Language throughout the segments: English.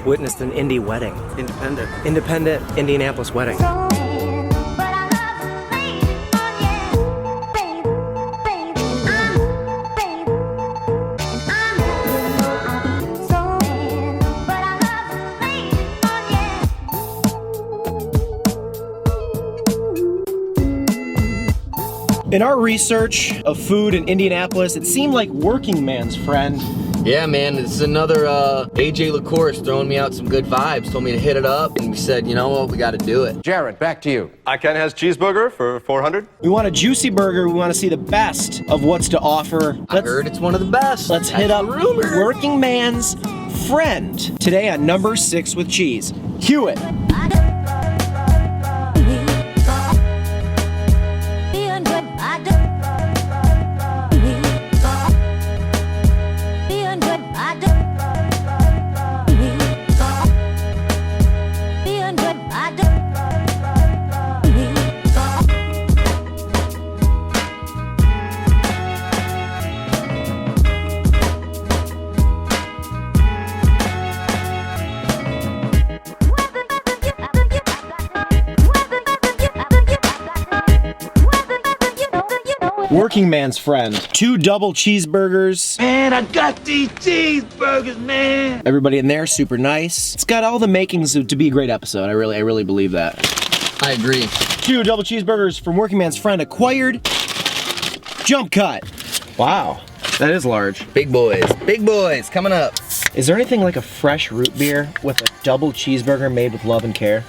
Witnessed an indie wedding. Independent Indianapolis wedding. In our research of food in Indianapolis, it seemed like Workingman's friend. Yeah, man, this is another AJ LaCourse throwing me out some good vibes. Told me to hit it up, and we said, you know what, we got to do it. Jared, back to you. Ken has cheeseburger for $400. We want a juicy burger. We want to see the best of what's to offer. I heard it's one of the best. Let's hit up Workingman's friend today on number 6 with cheese. Cue it. Workingman's friend. 2 double cheeseburgers. Man, I got these cheeseburgers, man. Everybody in there, super nice. It's got all the makings to be a great episode. I really believe that. I agree. 2 double cheeseburgers from Workingman's friend acquired. Jump cut. Wow, that is large. Big boys coming up. Is there anything like a fresh root beer with a double cheeseburger made with love and care?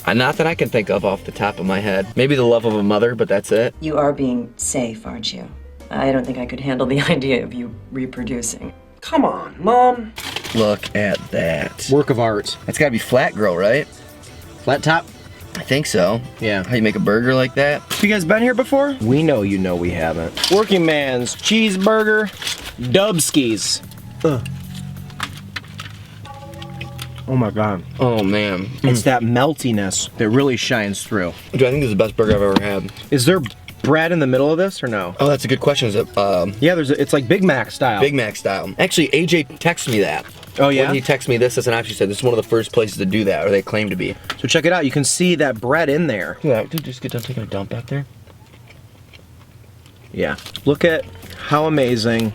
Not that I can think of off the top of my head. Maybe the love of a mother, but that's it. You are being safe, aren't you? I don't think I could handle the idea of you reproducing. Come on, Mom. Look at that. Work of art. It's gotta be flat grill, right? Flat top? I think so. Yeah. How you make a burger like that? Have you guys been here before? We know you know we haven't. Workingman's cheeseburger Dubskis. Oh my God. Oh man. It's that meltiness that really shines through. Dude, I think this is the best burger I've ever had. Is there bread in the middle of this or no? Oh, that's a good question. Is it, yeah, it's like Big Mac style. Big Mac style. Actually, AJ texted me that. Oh yeah? When he texted me this, and actually said this is one of the first places to do that, or they claim to be. So check it out. You can see that bread in there. Yeah, dude, just get done taking a dump out there. Yeah. Look at how amazing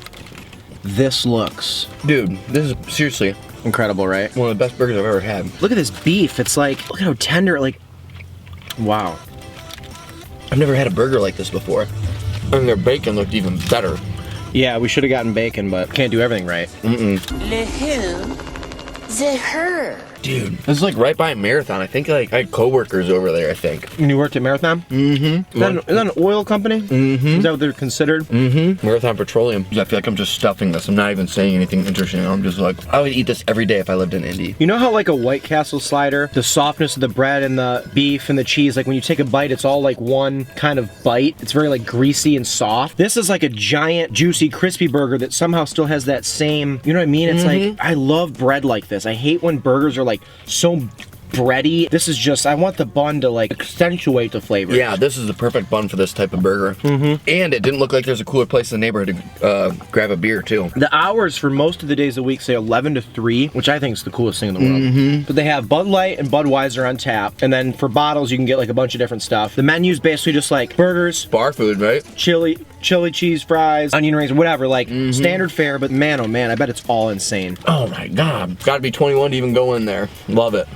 this looks. Dude, this is seriously incredible, right? One of the best burgers I've ever had. Look at this beef. It's like, look at how tender, like, wow. I've never had a burger like this before. And their bacon looked even better. Yeah, we should have gotten bacon, but can't do everything right. Le who? The her. Dude, this is like right by Marathon. I think like I had coworkers over there, I think. And you worked at Marathon? Mm-hmm. Is that an oil company? Mm-hmm. Is that what they're considered? Mm-hmm. Marathon Petroleum. I feel like I'm just stuffing this. I'm not even saying anything interesting. I'm just like, I would eat this every day if I lived in Indy. You know how like a White Castle slider, the softness of the bread and the beef and the cheese, like when you take a bite, it's all like one kind of bite. It's very like greasy and soft. This is like a giant, juicy, crispy burger that somehow still has that same, you know what I mean? It's like, I love bread like this. I hate when burgers are like so bready. This is just, I want the bun to like accentuate the flavor. Yeah, this is the perfect bun for this type of burger. And it didn't look like there's a cooler place in the neighborhood to grab a beer too. The hours for most of the days of the week say 11 to 3, which I think is the coolest thing in the world. But they have Bud Light and Budweiser on tap. And then for bottles, you can get like a bunch of different stuff. The menu's basically just like burgers, Bar food, right? chili cheese fries, onion rings, whatever, like standard fare, but man, oh man, I bet it's all insane. Oh my God. Gotta be 21 to even go in there. Love it.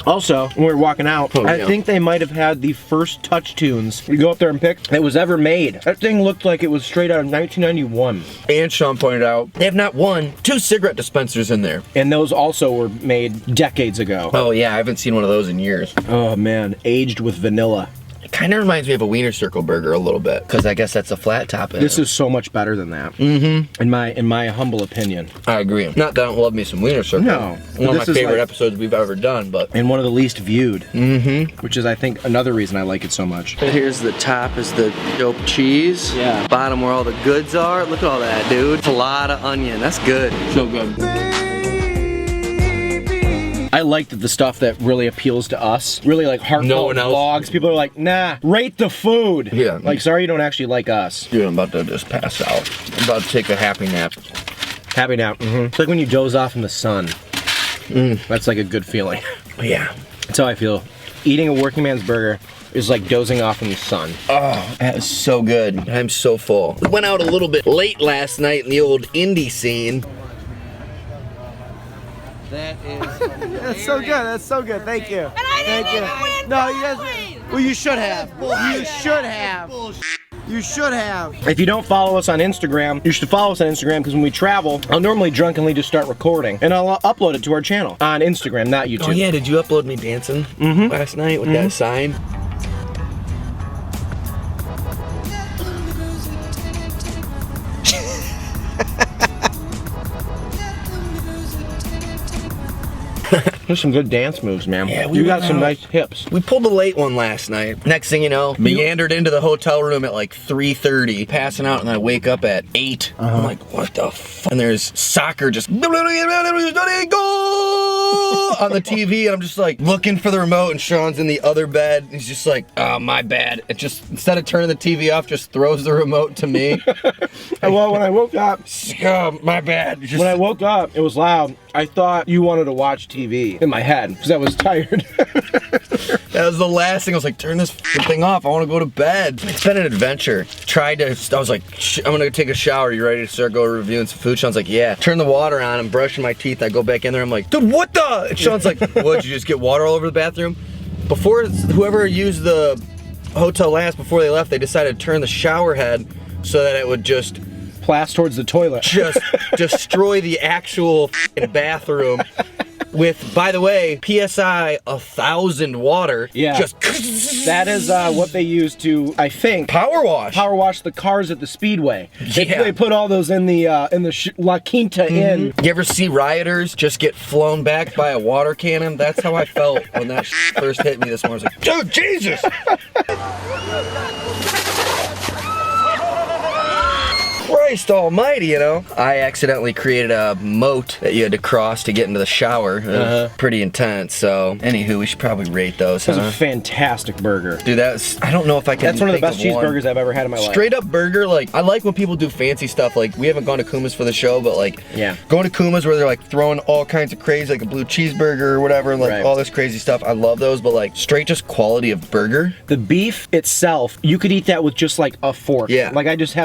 Also, when we were walking out, I think they might have had the first touch tunes we go up there and pick that was ever made. That thing looked like it was straight out of 1991. And Sean pointed out, they have not 1, 2 cigarette dispensers in there. And those also were made decades ago. Oh yeah, I haven't seen one of those in years. Oh man, aged with vanilla. Kind of reminds me of a Wiener Circle burger a little bit, because I guess that's a flat top. This is so much better than that. Mm-hmm. In my humble opinion. I agree. Not that I don't love me some Wiener Circle. No. One of my favorite episodes we've ever done, but. And one of the least viewed. Mm-hmm. Which is, I think, another reason I like it so much. Here's the top is the dope cheese. Yeah. Bottom where all the goods are. Look at all that, dude. It's a lot of onion. That's good. So good. I like that the stuff that really appeals to us, really like heartfelt vlogs, people are like, nah, rate the food. Yeah. Like, sorry you don't actually like us. Dude, I'm about to just pass out. I'm about to take a happy nap. Happy nap. Mm-hmm. It's like when you doze off in the sun. That's like a good feeling. Yeah. That's how I feel. Eating a working man's burger is like dozing off in the sun. Oh, that is so good. I'm so full. We went out a little bit late last night in the old indie scene. That is That's so good. That's so good. Thank you. And I didn't even win. No, you guys. Well, you should have. You should have. You should have. If you don't follow us on Instagram, you should follow us on Instagram, because when we travel, I'll normally drunkenly just start recording and I'll upload it to our channel on Instagram, not YouTube. Oh yeah, did you upload me dancing last night with that sign? There's some good dance moves, man. Yeah, you got some nice hips. We pulled a late one last night. Next thing you know, meandered into the hotel room at like 3:30, passing out, and I wake up at 8. I'm like, what the f? And there's soccer just go on the TV, and I'm just like looking for the remote, and Sean's in the other bed. He's just like, oh, my bad. It just, instead of turning the TV off, just throws the remote to me. Well, when I woke up, oh, my bad. Just, when I woke up, it was loud. I thought you wanted to watch TV in my head because I was tired. That was the last thing. I was like, turn this thing off. I want to go to bed. It's been an adventure. I was like, I'm going to take a shower. You ready to start going reviewing some food? Sean's like, yeah. Turn the water on. I'm brushing my teeth. I go back in there. I'm like, dude, what the? And Sean's like, what, did you just get water all over the bathroom? Before, whoever used the hotel last, before they left, they decided to turn the shower head so that it would just blast towards the toilet. Just destroy the actual bathroom with, by the way, PSI 1,000 water. Yeah. Just that is what they use to, I think, power wash the cars at the speedway. Yeah. They put all those in the La Quinta Inn. You ever see rioters just get flown back by a water cannon? That's how I felt when that first hit me this morning. I was like, dude, Jesus! Christ almighty, you know. I accidentally created a moat that you had to cross to get into the shower. Pretty intense, so anywho, we should probably rate those. That's a fantastic burger. Dude, I don't know if I can. That's one of the best cheeseburgers I've ever had in my life. Straight up burger, like, I like when people do fancy stuff. Like, we haven't gone to Kuma's for the show, but like, yeah, going to Kuma's where they're like throwing all kinds of crazy, like a blue cheeseburger or whatever, and like all this crazy stuff. I love those, but like straight just quality of burger. The beef itself, you could eat that with just like a fork. Yeah. Like I just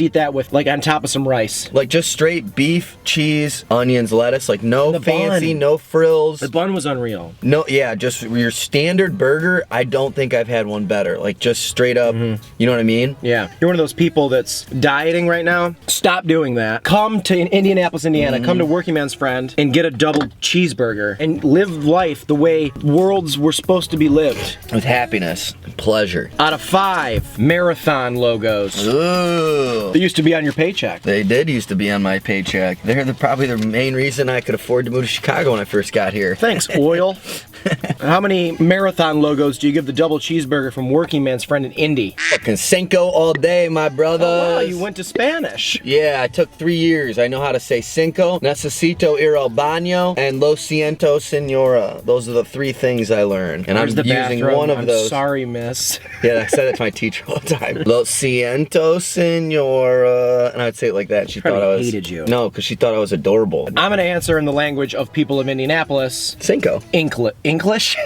eat that with like on top of some rice. Like just straight beef, cheese, onions, lettuce, like no fancy, no frills. The bun was unreal. No, yeah, just your standard burger. I don't think I've had one better. Like just straight up, you know what I mean? Yeah. You're one of those people that's dieting right now. Stop doing that. Come to Indianapolis, Indiana. Come to Working Man's Friend and get a double cheeseburger and live life the way worlds were supposed to be lived. With happiness and pleasure. Out of 5 marathon logos. Ooh. They used to be on your paycheck. They did used to be on my paycheck. They're probably the main reason I could afford to move to Chicago when I first got here. Thanks, oil. How many marathon logos do you give the double cheeseburger from Working Man's Friend in Indy? Fucking Cinco all day, my brother. Oh, wow, you went to Spanish. Yeah, I took 3 years. I know how to say Cinco, Necesito ir al baño, and Lo siento, senora. Those are the 3 things I learned. And I'm using one of those. I'm sorry, miss. Yeah, I said it to my teacher all the time. Lo siento, senora. And I would say it like that. She thought I was... hated you. No, because she thought I was adorable. I'm going to answer in the language of people of Indianapolis. Cinco. English?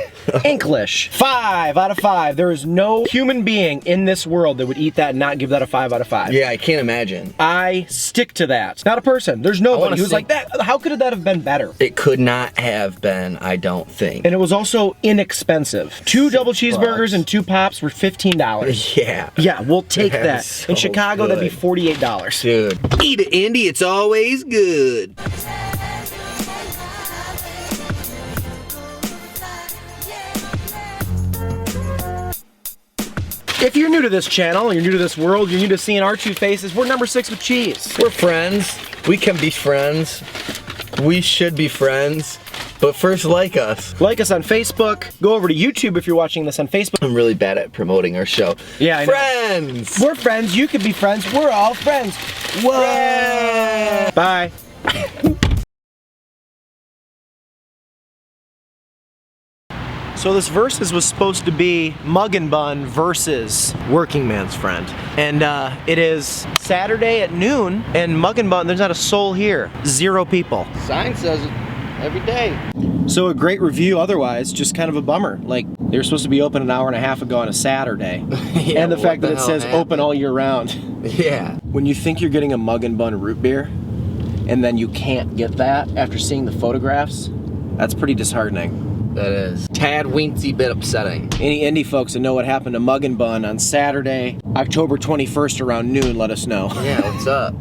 English. 5 out of 5. There is no human being in this world that would eat that and not give that a 5 out of 5. Yeah, I can't imagine. I stick to that. Not a person. There's nobody who's like that. How could that have been better? It could not have been, I don't think. And it was also inexpensive. 2 double cheeseburgers and 2 pops were $15. Yeah. Yeah, we'll take that. So in Chicago, that'd be $48. Dude. Eat it, Indy. It's always good. If you're new to this channel, you're new to this world, you're new to seeing our two faces, we're number 6 with cheese. We're friends. We can be friends. We should be friends. But first, like us. Like us on Facebook. Go over to YouTube if you're watching this on Facebook. I'm really bad at promoting our show. Yeah, I know. Friends! We're friends. You could be friends. We're all friends. Whoa! Friends. Bye. So this versus was supposed to be Mug and Bun versus Working Man's Friend. And it is Saturday at noon, and Mug and Bun, there's not a soul here. 0 people. Sign says it every day. So a great review otherwise, just kind of a bummer. Like, they were supposed to be open an hour and a half ago on a Saturday. Yeah, and the what fact that the it hell says happened? open all year round. Yeah. When you think you're getting a Mug and Bun root beer, and then you can't get that after seeing the photographs, that's pretty disheartening. That is. Tad weensy bit upsetting. Any indie folks that know what happened to Mug and Bun on Saturday, October 21st around noon, let us know. Yeah, what's up?